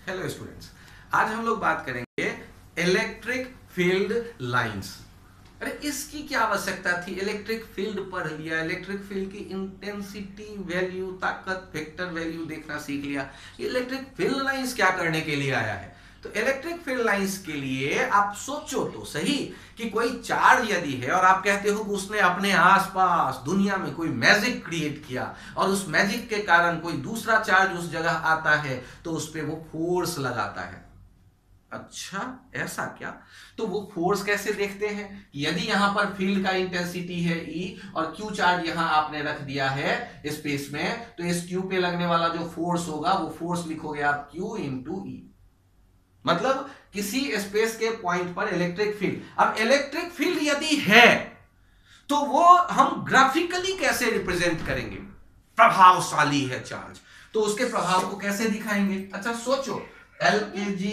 Hello students, आज हम लोग बात करेंगे इलेक्ट्रिक फील्ड लाइंस। अरे इसकी क्या आवश्यकता थी? इलेक्ट्रिक फील्ड पढ़ लिया, इलेक्ट्रिक फील्ड की इंटेंसिटी वैल्यू, ताकत, वेक्टर वैल्यू देखना सीख लिया। इलेक्ट्रिक फील्ड लाइंस क्या करने के लिए आया है? तो इलेक्ट्रिक फील्ड लाइंस के लिए आप सोचो तो सही कि कोई चार्ज यदि है और आप कहते हो कि उसने अपने आसपास दुनिया में कोई मैजिक क्रिएट किया और उस मैजिक के कारण कोई दूसरा चार्ज उस जगह आता है तो उस पर वो फोर्स लगाता है। अच्छा, ऐसा क्या? तो वो फोर्स कैसे देखते हैं? यदि यहां पर फील्ड का इंटेंसिटी है E और Q चार्ज यहां आपने रख दिया है स्पेस में, तो इस Q पे लगने वाला जो फोर्स होगा वो फोर्स लिखोगे आप Q इंटू E। मतलब किसी स्पेस के पॉइंट पर इलेक्ट्रिक फील्ड, अब इलेक्ट्रिक फील्ड यदि है तो वो हम ग्राफिकली कैसे रिप्रेजेंट करेंगे? प्रभावशाली है चार्ज, तो उसके प्रभाव को कैसे दिखाएंगे? अच्छा सोचो, LKG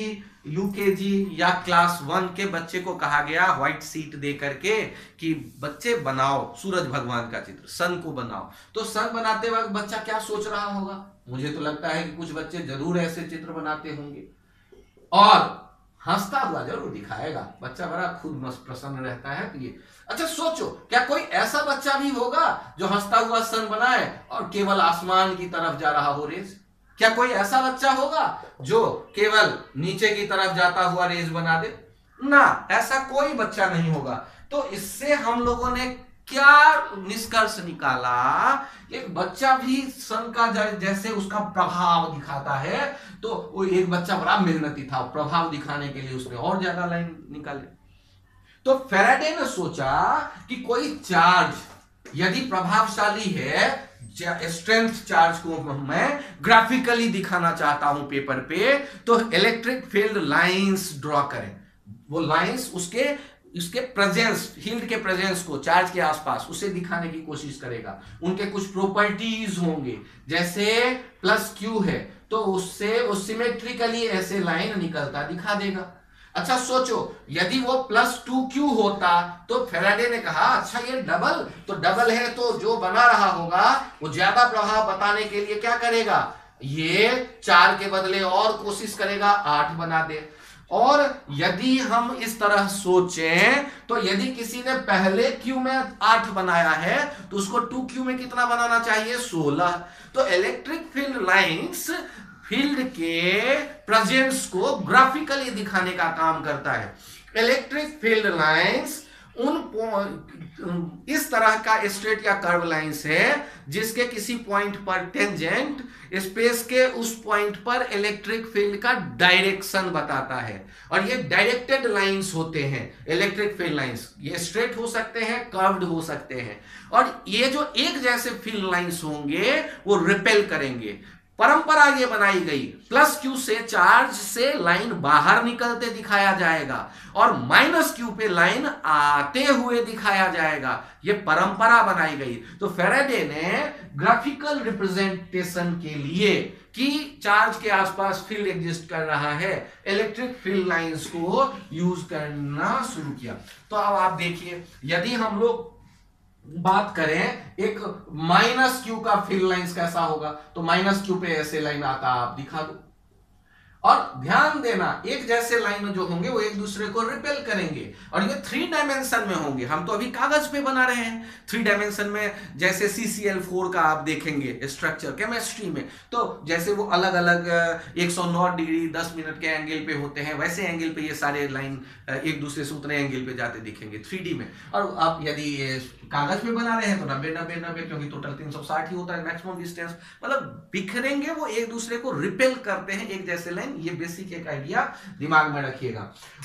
UKG या क्लास 1 के बच्चे को कहा गया व्हाइट सीट दे करके कि बच्चे बनाओ सूरज भगवान का चित्र, सन को बनाओ। तो सन बनाते वक्त बच्चा क्या सोच रहा होगा? मुझे तो लगता है कि कुछ बच्चे जरूर ऐसे चित्र बनाते होंगे और हंसता हुआ जरूर दिखाएगा। बच्चा बड़ा खुद मस्त प्रसन्न रहता है। तो ये अच्छा सोचो, क्या कोई ऐसा बच्चा भी होगा जो हंसता हुआ सन बनाए और केवल आसमान की तरफ जा रहा हो रेज? क्या कोई ऐसा बच्चा होगा जो केवल नीचे की तरफ जाता हुआ रेज बना दे? ना, ऐसा कोई बच्चा नहीं होगा। तो इससे हम लोगों ने क्या निष्कर्ष निकाला? एक बच्चा भी सन का जैसे उसका प्रभाव दिखाता है, तो वो एक बच्चा बड़ा मेहनती था, प्रभाव दिखाने के लिए उसने और ज्यादा लाइन निकाले। तो फैराडे ने सोचा कि कोई चार्ज यदि प्रभावशाली है, स्ट्रेंथ चार्ज को मैं ग्राफिकली दिखाना चाहता हूं पेपर पे, तो इलेक्ट्रिक फील्ड लाइंस ड्रॉ करें। वो लाइंस उसके प्रेजेंस, फील्ड के प्रेजेंस को चार्ज के आसपास उसे दिखाने की कोशिश करेगा। उनके कुछ प्रॉपर्टीज होंगे, जैसे प्लस क्यू है तो उससे वो सिमेट्रिकली ऐसे लाइन निकलता दिखा देगा। अच्छा सोचो, यदि वो +2Q होता तो फैराडे ने कहा अच्छा ये डबल, तो डबल है तो जो बना रहा होगा वो ज्यादा प्रभाव बताने के लिए क्या करेगा? ये 4 के बदले और कोशिश करेगा 8 बना दे। और यदि हम इस तरह सोचें तो यदि किसी ने पहले Q में 8 बनाया है तो उसको 2Q में कितना बनाना चाहिए? 16। तो इलेक्ट्रिक फील्ड लाइंस फील्ड के प्रेजेंस को ग्राफिकली दिखाने का काम करता है। इलेक्ट्रिक फील्ड लाइंस इस तरह का स्ट्रेट या कर्व लाइंस है जिसके किसी पॉइंट पर टेंजेंट स्पेस के उस पॉइंट पर इलेक्ट्रिक फील्ड का डायरेक्शन बताता है। और ये डायरेक्टेड लाइंस होते हैं इलेक्ट्रिक फील्ड लाइंस। ये स्ट्रेट हो सकते हैं, कर्व्ड हो सकते हैं। और ये जो एक जैसे फील्ड लाइंस होंगे वो रिपेल करेंगे। परंपरा ये बनाई गई, +Q से चार्ज से लाइन बाहर निकलते दिखाया जाएगा और -Q पे लाइन आते हुए दिखाया जाएगा। ये परंपरा बनाई गई। तो फैराडे ने ग्राफिकल रिप्रेजेंटेशन के लिए कि चार्ज के आसपास फील्ड एग्जिस्ट कर रहा है, इलेक्ट्रिक फील्ड लाइंस को यूज करना शुरू किया। तो अब आप देखिए, यदि हम लोग बात करें एक -Q का फील्ड लाइंस कैसा होगा, तो -Q पे ऐसे लाइन आता आप दिखा दो। और ध्यान देना, एक जैसे लाइन जो होंगे वो एक दूसरे को रिपेल करेंगे और ये 3 डायमेंशन में होंगे। हम तो अभी कागज पे बना रहे हैं 3 डायमेंशन में। जैसे CCl4 का आप देखेंगे स्ट्रक्चर केमिस्ट्री में, तो जैसे वो अलग अलग 109 डिग्री 10 मिनट के एंगल पे होते हैं, वैसे एंगल पे ये सारे लाइन एक दूसरे से उतने एंगल पे जाते दिखेंगे 3D में। और अब यदि कागज पे बना रहे हैं तो 90-90-90, क्योंकि टोटल 360 ही होता है मैक्सिमम डिस्टेंस। मतलब बिखरेंगे, वो एक दूसरे को रिपेल करते हैं एक जैसे लाइन। ये बेसिक एक आइडिया दिमाग में रखिएगा।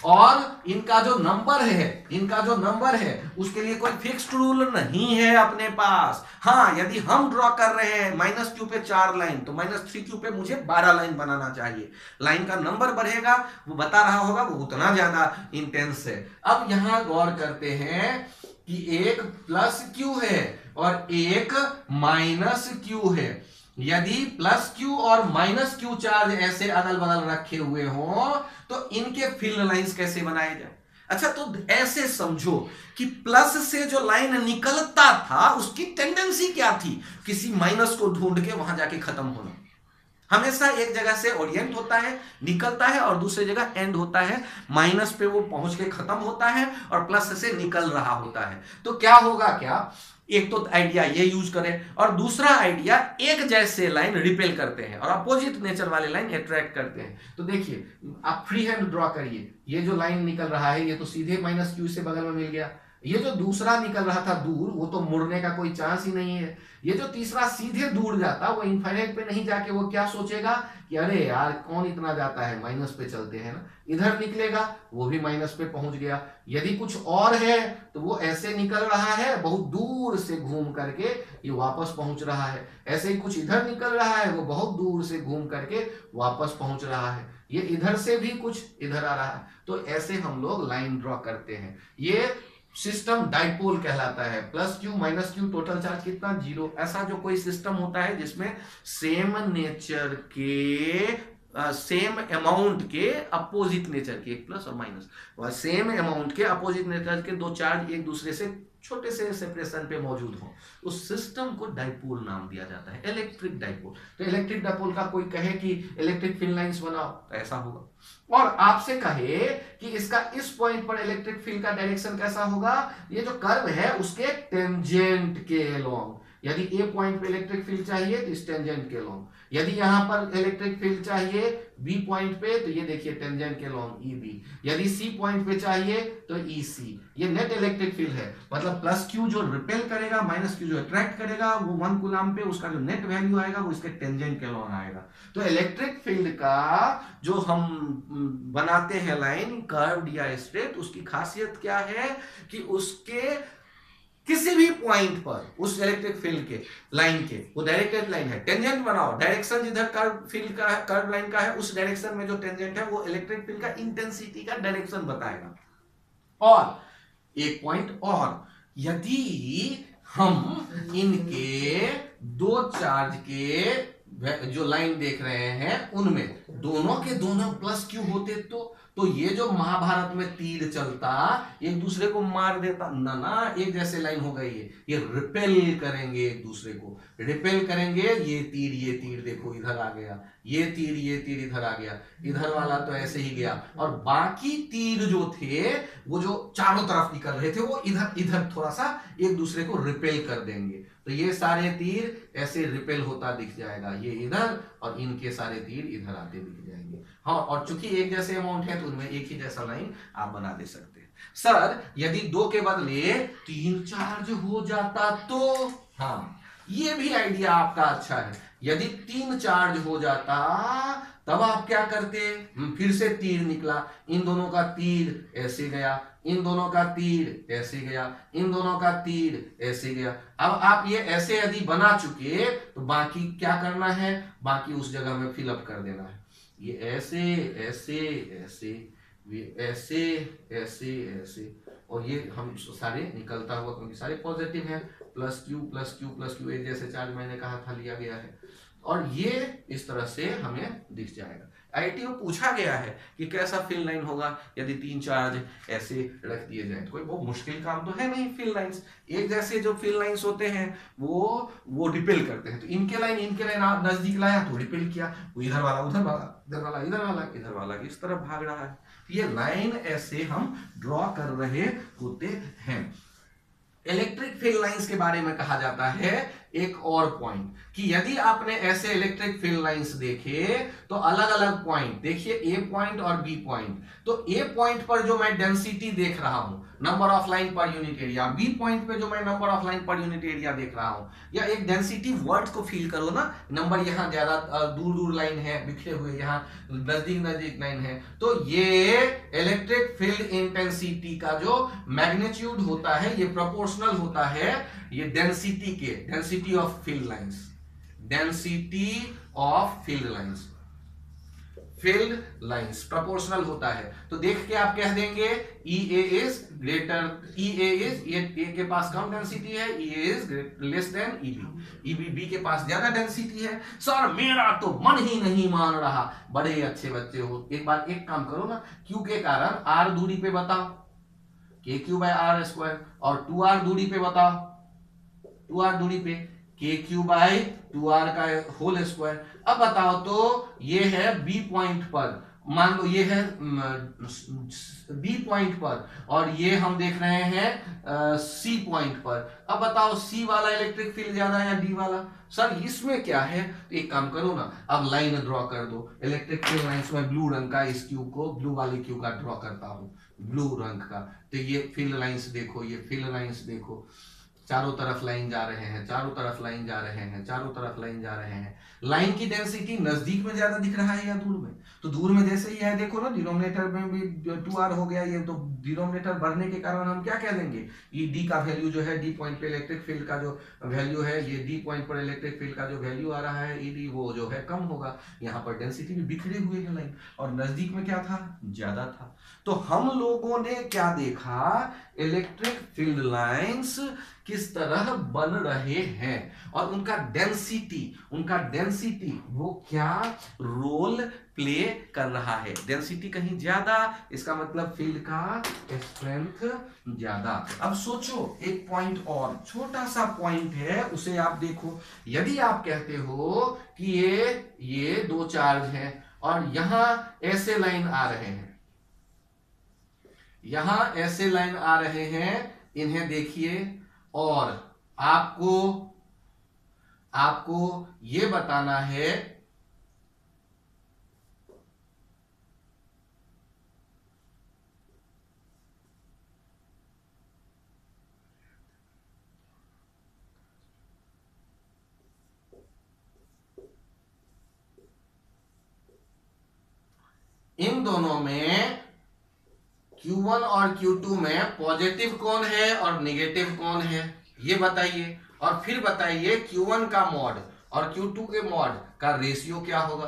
और इनका जो नंबर है उसके लिए कोई फिक्स्ड रूल नहीं है अपने पास। हाँ, यदि हम ड्रॉ कर रहे हैं -Q पे 4 लाइन तो -3Q पे मुझे 12 लाइन बनाना चाहिए। लाइन का नंबर बढ़ेगा, वो बता रहा होगा वो उतना ज्यादा इंटेंस है। अब यहां गौर करते हैं कि एक +Q है और एक -Q है। यदि +Q और -Q चार्ज ऐसे अदल बदल रखे हुए हो तो इनके फील्ड लाइंस कैसे बनाए जाए? अच्छा, तो ऐसे समझो कि प्लस से जो लाइन निकलता था उसकी टेंडेंसी क्या थी? किसी माइनस को ढूंढ के वहां जाके खत्म होना। हमेशा एक जगह से ओरिएंट होता है, निकलता है, और दूसरी जगह एंड होता है, माइनस पे वो पहुंच के खत्म होता है और प्लस से निकल रहा होता है। तो क्या होगा, क्या एक तो आइडिया ये यूज करें, और दूसरा आइडिया एक जैसे लाइन रिपेल करते हैं और अपोजिट नेचर वाले लाइन अट्रैक्ट करते हैं। तो देखिए आप फ्री हैंड ड्रॉ करिए, ये जो लाइन निकल रहा है ये तो सीधे माइनस क्यू से बगल में मिल गया, ये जो दूसरा निकल रहा था दूर वो तो मुड़ने का कोई चांस ही नहीं है, ये जो तीसरा सीधे दूर जाता वो इनफाइनाइट पे नहीं जाके वो क्या सोचेगा कि अरे यार कौन इतना जाता है, माइनस पे चलते हैं ना, इधर निकलेगा, वो भी माइनस पे पहुंच गया। यदि कुछ और है तो वो ऐसे निकल रहा है बहुत दूर से घूम करके ये वापस पहुंच रहा है, ऐसे ही कुछ इधर निकल रहा है वो बहुत दूर से घूम करके वापस पहुंच रहा है, ये इधर से भी कुछ इधर आ रहा है। तो ऐसे हम लोग लाइन ड्रॉ करते हैं, ये सिस्टम डाइपोल कहलाता है। Plus Q minus Q total charge कितना, 0। ऐसा जो कोई सिस्टम होता है जिसमें सेम नेचर के सेम अमाउंट के अपोजिट नेचर के, प्लस और माइनस, सेम अमाउंट के अपोजिट नेचर के दो चार्ज एक दूसरे से छोटे से सेपरेशन पे मौजूद हो, उस सिस्टम को डाइपोल नाम दिया जाता है, इलेक्ट्रिक डाइपोल। तो इलेक्ट्रिक डाइपोल का कोई कहे कि इलेक्ट्रिक फील्ड लाइंस बनाओ तो ऐसा होगा, और आपसे कहे कि इसका इस पॉइंट पर इलेक्ट्रिक फील्ड का डायरेक्शन कैसा होगा, ये जो कर्व है उसके टेंजेंट के अलोंग। यदि ए पॉइंट पे इलेक्ट्रिक फील्ड चाहिए तो इस टेंजेंट के अलोंग, यदि यहां पर इलेक्ट्रिक फील्ड चाहिए बी पॉइंट पे तो ये देखिए टेंजेंट के अलोंग ई बी, यदि सी पॉइंट पे चाहिए तो ई सी। ये नेट इलेक्ट्रिक फील्ड है, मतलब प्लस क्यू जो रिपेल करेगा, माइनस क्यू जो अट्रैक्ट करेगा, वो 1 कूलम पे उसका जो नेट वैल्यू आएगा वो इसके टेंजेंट के अलोंग आएगा। तो इलेक्ट्रिक फील्ड का जो हम बनाते हैं लाइन कर्व्ड या स्ट्रेट, उसकी खासियत क्या है कि उसके किसी भी पॉइंट पर उस इलेक्ट्रिक फील्ड के लाइन के, वो डायरेक्टेड लाइन है, टेंजेंट बनाओ, डायरेक्शन जिधर कर्व फील्ड का है, कर्व लाइन का है, उस डायरेक्शन में जो टेंजेंट है वो इलेक्ट्रिक फील्ड का इंटेंसिटी का डायरेक्शन बताएगा। और एक पॉइंट और, यदि हम इनके दो चार्ज के जो लाइन देख रहे हैं उनमें दोनों के दोनों प्लस क्यू होते तो ये जो महाभारत में तीर चलता एक दूसरे को मार देता ना, एक जैसे लाइन हो गई है, ये रिपेल करेंगे एक दूसरे को, रिपेल करेंगे, ये तीर देखो इधर आ गया, ये तीर इधर आ गया, इधर वाला तो ऐसे ही गया, और बाकी तीर जो थे वो जो चारों तरफ निकल रहे थे वो इधर इधर थोड़ा सा एक दूसरे को रिपेल कर देंगे। तो ये सारे तीर ऐसे रिपेल होता दिख जाएगा, ये इधर, और इनके सारे तीर इधर आते दिख जाएंगे। हाँ, और चूंकि एक जैसे अमाउंट है तो उनमें एक ही जैसा लाइन आप बना दे सकते हैं। सर यदि 2 के बदले 3 चार्ज हो जाता तो, हाँ ये भी आइडिया आपका अच्छा है, यदि 3 चार्ज हो जाता तब आप क्या करते, फिर से तीर निकला, इन दोनों का तीर ऐसे गया, इन दोनों का तीर ऐसे गया, इन दोनों का तीर ऐसे गया। अब आप ये ऐसे यदि बना चुके तो बाकी क्या करना है, बाकी उस जगह में फिलअप कर देना है, ये ऐसे ऐसे ऐसे ऐसे ऐसे ऐसे, और ये हम सारे निकलता हुआ, क्योंकि सारे पॉजिटिव हैं, plus Q plus Q plus Q, एक जैसे चार्ज मैंने कहा था लिया गया है, और ये इस तरह से हमें दिख जाएगा। आईटी में पूछा गया है कि कैसा फील्ड लाइन होगा यदि 3 चार्ज ऐसे रख दिए जाए, तो कोई बहुत मुश्किल काम तो है नहीं। फील्ड लाइंस एक जैसे जो फील्ड लाइंस होते हैं वो रिपेल करते हैं, तो इनके लाइन आप नजदीक लाया तो रिपेल किया, वो इधर वाला उधर वाला, इधर वाला इधर वाला, इधर वाला इस तरफ भाग रहा है। ये लाइन ऐसे हम ड्रॉ कर रहे होते हैं। इलेक्ट्रिक फील्ड लाइंस के बारे में कहा जाता है एक और पॉइंट कि यदि आपने ऐसे इलेक्ट्रिक फील्ड लाइंस देखे तो अलग अलग पॉइंट देखिए, ए पॉइंट और बी पॉइंट, तो ए पॉइंट पर जो मैं डेंसिटी देख रहा हूं, number of line per unit area, B point पे जो मैं number of line per unit area देख रहा हूं, या एक डेंसिटी वर्ड को फील करो ना, नंबर यहां ज्यादा दूर दूर लाइन है बिखरे हुए, यहां नजदीक नजदीक लाइन है, तो ये इलेक्ट्रिक फील्ड इंटेंसिटी का जो मैग्नीट्यूड होता है ये प्रोपोर्शनल होता है ये डेंसिटी के, density of field lines, density of field lines, field lines proportional होता है। तो देख के आप कह देंगे EA is greater, EA is, ये के पास कम डेंसिटी है, EA is less than EB, EB के पास ज्यादा डेंसिटी है। सर मेरा तो मन ही नहीं मान रहा, बड़े अच्छे बच्चे हो, एक बार एक काम करो ना, Q के कारण R दूरी पे बताओ, KQ/R², और 2R दूरी पे बताओ, 2R दूरी पे KQ/R², 2r का होल स्क्वायर। अब बताओ तो ये है बी पॉइंट पर, मान लो ये है बी पॉइंट पर, और ये हम देख रहे हैं सी पॉइंट पर। अब बताओ सी वाला इलेक्ट्रिक फील्ड ज्यादा या डी वाला? सर इसमें क्या है, तो एक काम करो ना, अब लाइन ड्रॉ कर दो इलेक्ट्रिक फील्ड लाइंस में। ब्लू रंग का इस क्यू को, ब्लू वाले क्यू का ड्रॉ करता हूं, ब्लू रंग का। तो ये फील्ड लाइंस देखो, ये फील्ड लाइंस देखो, चारों तरफ लाइन जा रहे हैं, चारों तरफ लाइन जा रहे हैं, चारों तरफ लाइन जा रहे हैं। लाइन की डेंसिटी नजदीक में ज्यादा दिख रहा है या दूर में? तो दूर में जैसे ही है, देखो ना डिनोमिनेटर में भी 2r हो गया ये, तो डिनोमिनेटर बढ़ने के कारण हम क्या कह देंगे, ये डी का वैल्यू जो है, डी पॉइंट पे इलेक्ट्रिक फील्ड का जो वैल्यू है, ये डी पॉइंट पर इलेक्ट्रिक फील्ड का जो वैल्यू आ रहा है ईडी, वो जो है कम होगा। यहाँ पर डेंसिटी भी बिखरे हुए है लाइन, और नजदीक में क्या था, ज्यादा था। तो हम लोगों ने क्या देखा, इलेक्ट्रिक फील्ड लाइंस किस तरह बन रहे हैं और उनका डेंसिटी वो क्या रोल प्ले कर रहा है। डेंसिटी कहीं ज्यादा, इसका मतलब फील्ड का स्ट्रेंथ ज्यादा। अब सोचो एक पॉइंट और, छोटा सा पॉइंट है, उसे आप देखो। यदि आप कहते हो कि ये दो चार्ज हैं और यहां ऐसे लाइन आ रहे हैं, यहां ऐसे लाइन आ रहे हैं, इन्हें देखिए, और आपको ये बताना है इन दोनों में Q1 और Q2 में पॉजिटिव कौन है और निगेटिव कौन है, ये बताइए। और फिर बताइए Q1 का मॉड और Q2 के मॉड का रेशियो क्या होगा।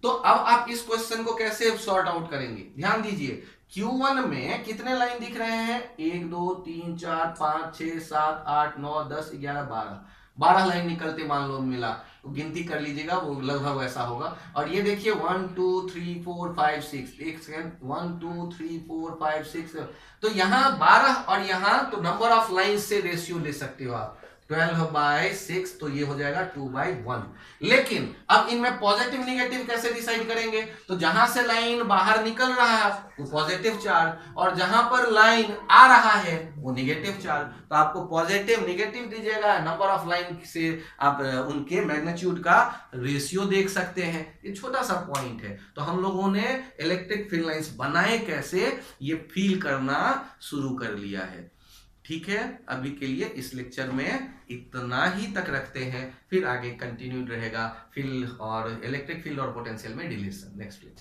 तो अब आप इस क्वेश्चन को कैसे सॉर्ट आउट करेंगे, ध्यान दीजिए। Q1 में कितने लाइन दिख रहे हैं, 1 2 3 4 5 6 7 8 9 10 11 12 लाइन निकलते मान लो मिला, तो गिनती कर लीजिएगा, वो लगभग वैसा होगा। और ये देखिए 1 2 3 4 5 6, एक सेकेंड, 1 2 3 4 5 6, तो यहाँ 12 और यहाँ, तो नंबर ऑफ लाइन से रेशियो ले सकते हो आप, 12/6, तो ये हो जाएगा 2/1। लेकिन अब इनमें पॉजिटिव निगेटिव कैसे डिसाइड करेंगे, तो जहां से लाइन बाहर निकल रहा है वो पॉजिटिव चार्ज, और जहां पर लाइन आ रहा है वो निगेटिव चार्ज। तो आपको पॉजिटिव निगेटिव दीजिएगा, नंबर ऑफ लाइन से आप उनके मैग्नीट्यूड का रेशियो देख सकते हैं। ये छोटा सा पॉइंट है। तो हम लोगों ने इलेक्ट्रिक फील्ड लाइंस बनाए कैसे, ये फील करना शुरू कर लिया है। ठीक है, अभी के लिए इस लेक्चर में इतना ही तक रखते हैं, फिर आगे कंटिन्यूड रहेगा फील्ड और इलेक्ट्रिक फील्ड और पोटेंशियल में रिलेशन नेक्स्ट लेक्चर।